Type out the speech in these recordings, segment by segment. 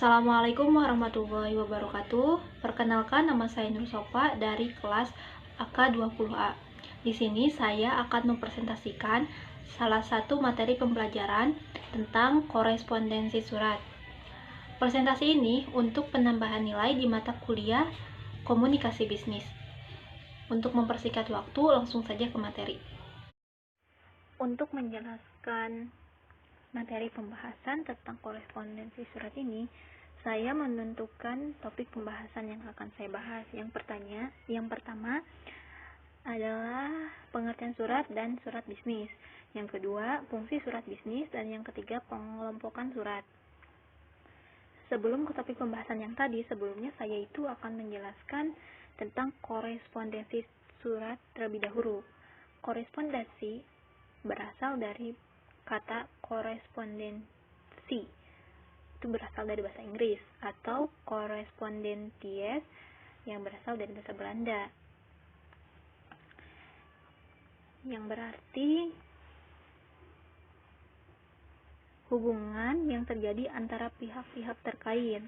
Assalamualaikum warahmatullahi wabarakatuh. Perkenalkan, nama saya Nur Sofa dari kelas AK20A. Di sini saya akan mempresentasikan salah satu materi pembelajaran tentang korespondensi surat. Presentasi ini untuk penambahan nilai di mata kuliah komunikasi bisnis. Untuk mempersingkat waktu, langsung saja ke materi. Untuk menjelaskan materi pembahasan tentang korespondensi surat ini, saya menentukan topik pembahasan yang akan saya bahas. Yang pertama adalah pengertian surat dan surat bisnis. Yang kedua, fungsi surat bisnis, dan yang ketiga, pengelompokan surat. Sebelum ke topik pembahasan yang tadi, sebelumnya saya itu akan menjelaskan tentang korespondensi surat terlebih dahulu. Korespondensi berasal dari kata korespondensi, itu berasal dari bahasa Inggris, atau korespondenties yang berasal dari bahasa Belanda, yang berarti hubungan yang terjadi antara pihak-pihak terkait.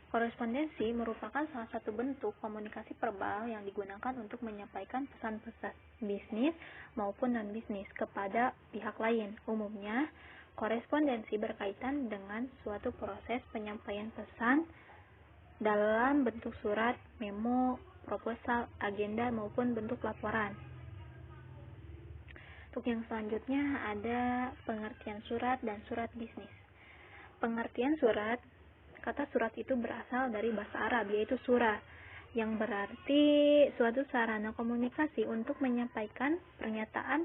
Korespondensi merupakan salah satu bentuk komunikasi verbal yang digunakan untuk menyampaikan pesan-pesan bisnis maupun non-bisnis kepada pihak lain. Umumnya, korespondensi berkaitan dengan suatu proses penyampaian pesan dalam bentuk surat, memo, proposal, agenda, maupun bentuk laporan. Untuk yang selanjutnya ada pengertian surat dan surat bisnis. Pengertian surat, kata surat itu berasal dari bahasa Arab, yaitu surah, yang berarti suatu sarana komunikasi untuk menyampaikan pernyataan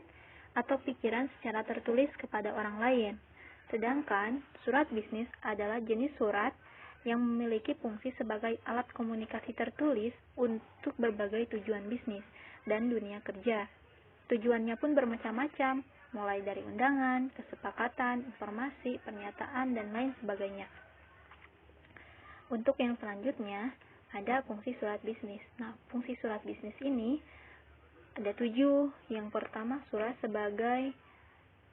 atau pikiran secara tertulis kepada orang lain. Sedangkan surat bisnis adalah jenis surat yang memiliki fungsi sebagai alat komunikasi tertulis untuk berbagai tujuan bisnis dan dunia kerja. Tujuannya pun bermacam-macam, mulai dari undangan, kesepakatan, informasi, pernyataan, dan lain sebagainya. Untuk yang selanjutnya, ada fungsi surat bisnis. Nah, fungsi surat bisnis ini ada 7. Yang pertama, surat sebagai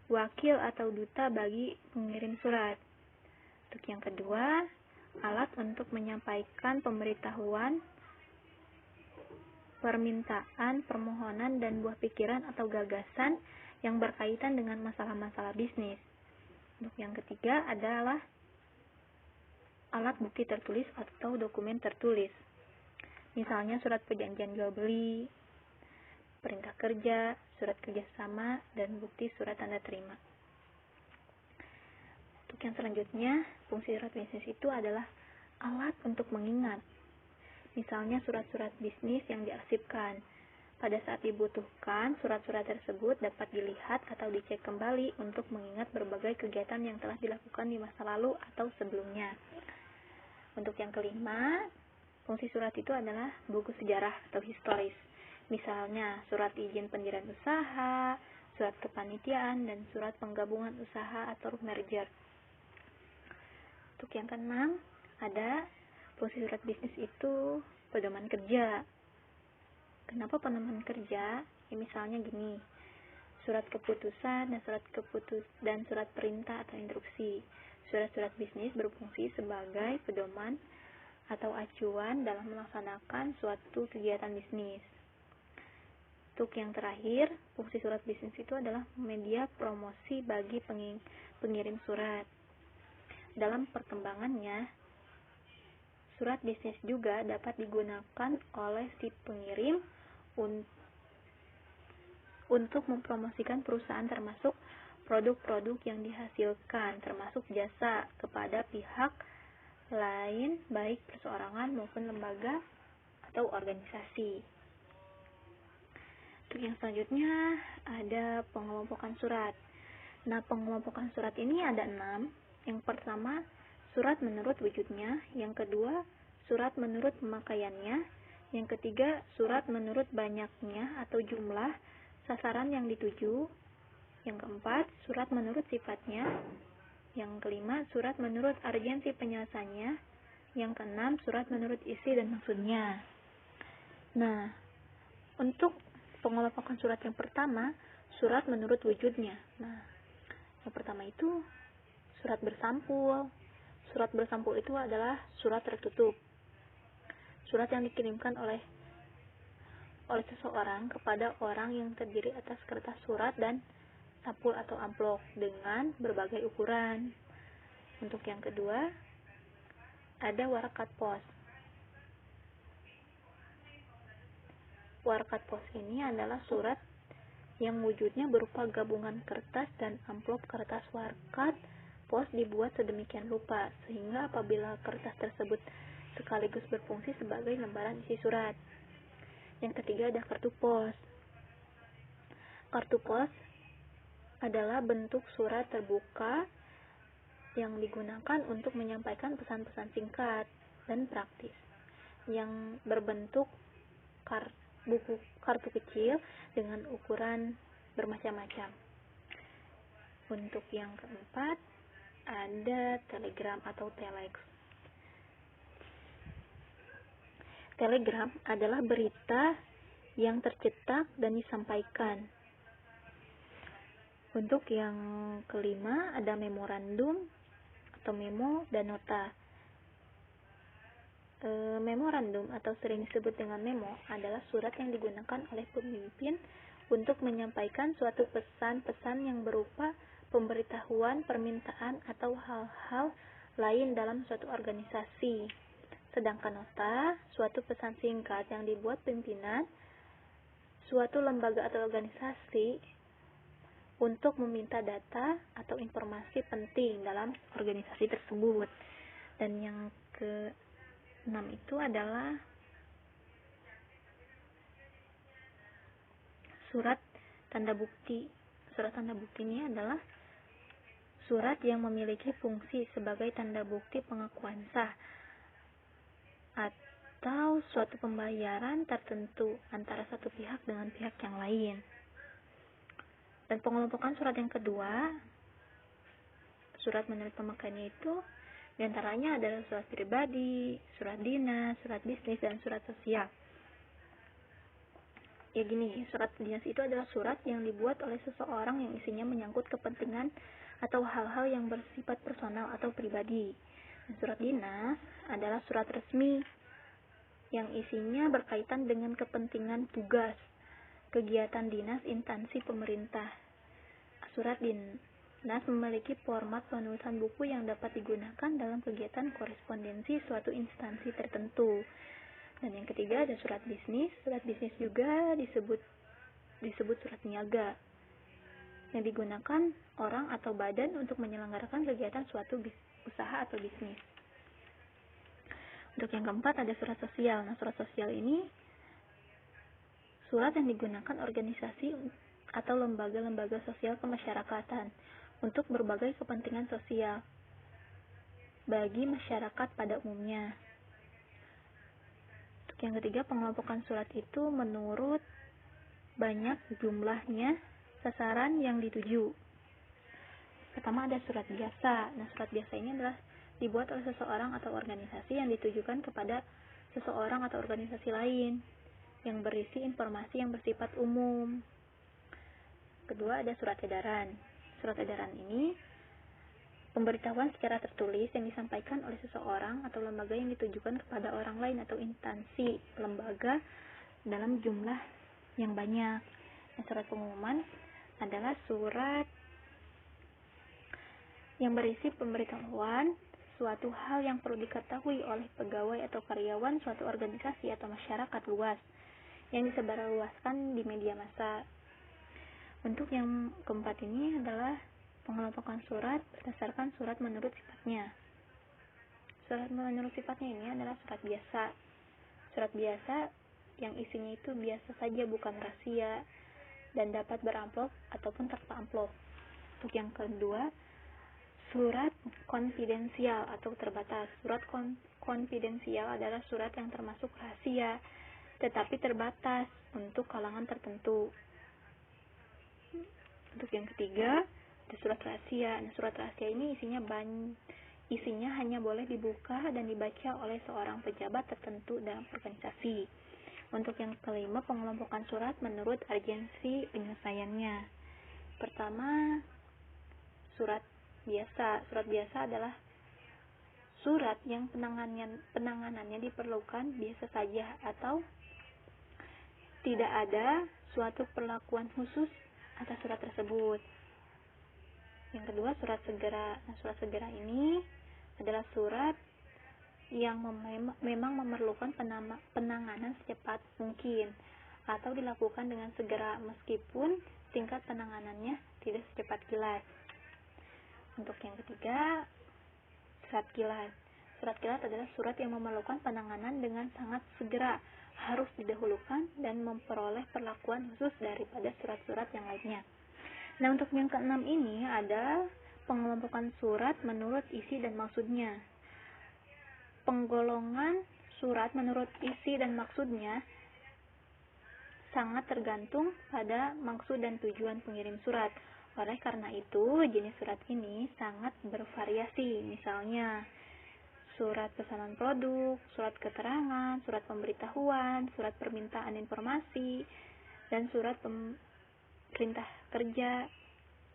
wakil atau duta bagi pengirim surat. Untuk yang kedua, alat untuk menyampaikan pemberitahuan, permintaan, permohonan, dan buah pikiran atau gagasan yang berkaitan dengan masalah-masalah bisnis. Untuk yang ketiga adalah alat bukti tertulis atau dokumen tertulis. Misalnya surat perjanjian jual beli, perintah kerja, surat kerjasama, dan bukti surat tanda terima. Untuk yang selanjutnya, fungsi surat bisnis itu adalah alat untuk mengingat. Misalnya surat-surat bisnis yang diarsipkan. Pada saat dibutuhkan, surat-surat tersebut dapat dilihat atau dicek kembali untuk mengingat berbagai kegiatan yang telah dilakukan di masa lalu atau sebelumnya. Untuk yang kelima, fungsi surat itu adalah buku sejarah atau historis. Misalnya surat izin pendirian usaha, surat kepanitiaan, dan surat penggabungan usaha atau merger. Untuk yang keenam, ada fungsi surat bisnis itu pedoman kerja. Kenapa pedoman kerja? Ya, misalnya gini, surat keputusan dan surat perintah atau instruksi. Surat-surat bisnis berfungsi sebagai pedoman atau acuan dalam melaksanakan suatu kegiatan bisnis. Untuk yang terakhir, fungsi surat bisnis itu adalah media promosi bagi pengirim surat. Dalam perkembangannya, surat bisnis juga dapat digunakan oleh si pengirim untuk mempromosikan perusahaan, termasuk produk-produk yang dihasilkan, termasuk jasa kepada pihak lain, baik perseorangan maupun lembaga atau organisasi. Untuk yang selanjutnya ada pengelompokan surat. Nah, pengelompokan surat ini ada 6. Yang pertama, surat menurut wujudnya. Yang kedua, surat menurut pemakaiannya. Yang ketiga, surat menurut banyaknya atau jumlah sasaran yang dituju. Yang keempat, surat menurut sifatnya. Yang kelima, surat menurut urgensi penyelesaiannya. Yang keenam, surat menurut isi dan maksudnya. Nah, untuk pengelompokan surat yang pertama, surat menurut wujudnya. Nah, yang pertama itu surat bersampul, Surat bersampul itu adalah surat tertutup. Surat yang dikirimkan oleh seseorang kepada orang yang terdiri atas kertas surat dan sampul atau amplop dengan berbagai ukuran. Untuk yang kedua, ada warakat pos. Warakat pos ini adalah surat yang wujudnya berupa gabungan kertas dan amplop. Kertas warakat pos dibuat sedemikian rupa sehingga apabila kertas tersebut sekaligus berfungsi sebagai lembaran isi surat. Yang ketiga ada kartu pos. Kartu pos adalah bentuk surat terbuka yang digunakan untuk menyampaikan pesan-pesan singkat dan praktis yang berbentuk kartu kecil dengan ukuran bermacam-macam. Untuk yang keempat ada telegram atau telex. Telegram adalah berita yang tercetak dan disampaikan. Untuk yang kelima ada memorandum atau memo dan nota. Memorandum atau sering disebut dengan memo adalah surat yang digunakan oleh pemimpin untuk menyampaikan suatu pesan-pesan yang berupa pemberitahuan, permintaan, atau hal-hal lain dalam suatu organisasi. Sedangkan nota, suatu pesan singkat yang dibuat pimpinan suatu lembaga atau organisasi untuk meminta data atau informasi penting dalam organisasi tersebut. Dan yang ke-6 itu adalah surat tanda bukti. Surat tanda bukti ini adalah surat yang memiliki fungsi sebagai tanda bukti pengakuan sah atau suatu pembayaran tertentu antara satu pihak dengan pihak yang lain. Dan pengelompokan surat yang kedua, surat menurut pemakaiannya itu diantaranya adalah surat pribadi, surat dinas, surat bisnis, dan surat sosial. Ya gini, surat dinas itu adalah surat yang dibuat oleh seseorang yang isinya menyangkut kepentingan atau hal-hal yang bersifat personal atau pribadi. Dan surat dinas adalah surat resmi yang isinya berkaitan dengan kepentingan tugas, kegiatan dinas instansi pemerintah. Surat dinas memiliki format penulisan buku yang dapat digunakan dalam kegiatan korespondensi suatu instansi tertentu. Dan yang ketiga ada surat bisnis. Surat bisnis juga disebut surat niaga yang digunakan orang atau badan untuk menyelenggarakan kegiatan suatu usaha atau bisnis. Untuk yang keempat ada surat sosial. Nah, surat sosial ini surat yang digunakan organisasi atau lembaga-lembaga sosial kemasyarakatan untuk berbagai kepentingan sosial bagi masyarakat pada umumnya. Untuk yang ketiga, pengelompokan surat itu menurut banyak jumlahnya sasaran yang dituju. Pertama ada surat biasa. Nah, surat biasa ini adalah dibuat oleh seseorang atau organisasi yang ditujukan kepada seseorang atau organisasi lain yang berisi informasi yang bersifat umum. Kedua ada surat edaran. Surat edaran ini pemberitahuan secara tertulis yang disampaikan oleh seseorang atau lembaga yang ditujukan kepada orang lain atau instansi lembaga dalam jumlah yang banyak. Nah, surat pengumuman adalah surat yang berisi pemberitahuan suatu hal yang perlu diketahui oleh pegawai atau karyawan suatu organisasi atau masyarakat luas yang disebarluaskan di media massa. Untuk yang keempat ini adalah pengelompokan surat berdasarkan surat menurut sifatnya. Surat menurut sifatnya ini adalah surat biasa. Surat biasa yang isinya itu biasa saja, bukan rahasia, dan dapat beramplop ataupun tanpa amplop. Untuk yang kedua, surat konfidensial atau terbatas. Surat konfidensial adalah surat yang termasuk rahasia, tetapi terbatas untuk kalangan tertentu. Untuk yang ketiga, ada surat rahasia. Nah, surat rahasia ini isinya hanya boleh dibuka dan dibaca oleh seorang pejabat tertentu dalam organisasi. Untuk yang kelima, pengelompokan surat menurut urgensi penyelesaiannya. Pertama, surat biasa. Surat biasa adalah surat yang penanganannya diperlukan biasa saja atau tidak ada suatu perlakuan khusus atas surat tersebut. Yang kedua, surat segera. Nah, surat segera ini adalah surat yang memang memerlukan penanganan secepat mungkin atau dilakukan dengan segera meskipun tingkat penanganannya tidak secepat kilat. Untuk yang ketiga, surat kilat. Surat kilat adalah surat yang memerlukan penanganan dengan sangat segera, harus didahulukan dan memperoleh perlakuan khusus daripada surat-surat yang lainnya. Nah, untuk yang keenam ini ada pengelompokan surat menurut isi dan maksudnya. Penggolongan surat menurut isi dan maksudnya sangat tergantung pada maksud dan tujuan pengirim surat. Oleh karena itu, jenis surat ini sangat bervariasi. Misalnya, surat pesanan produk, surat keterangan, surat pemberitahuan, surat permintaan informasi, dan surat perintah kerja,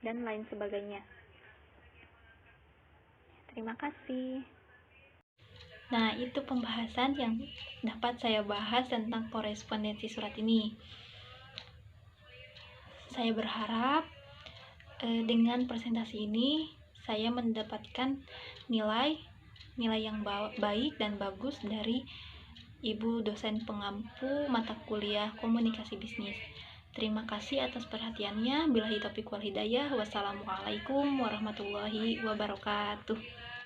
dan lain sebagainya. Terima kasih. Nah, itu pembahasan yang dapat saya bahas tentang korespondensi surat ini. Saya berharap dengan presentasi ini saya mendapatkan nilai yang baik dan bagus dari Ibu dosen pengampu mata kuliah komunikasi bisnis. Terima kasih atas perhatiannya. Billahi taufiq wal hidayah. Wassalamualaikum warahmatullahi wabarakatuh.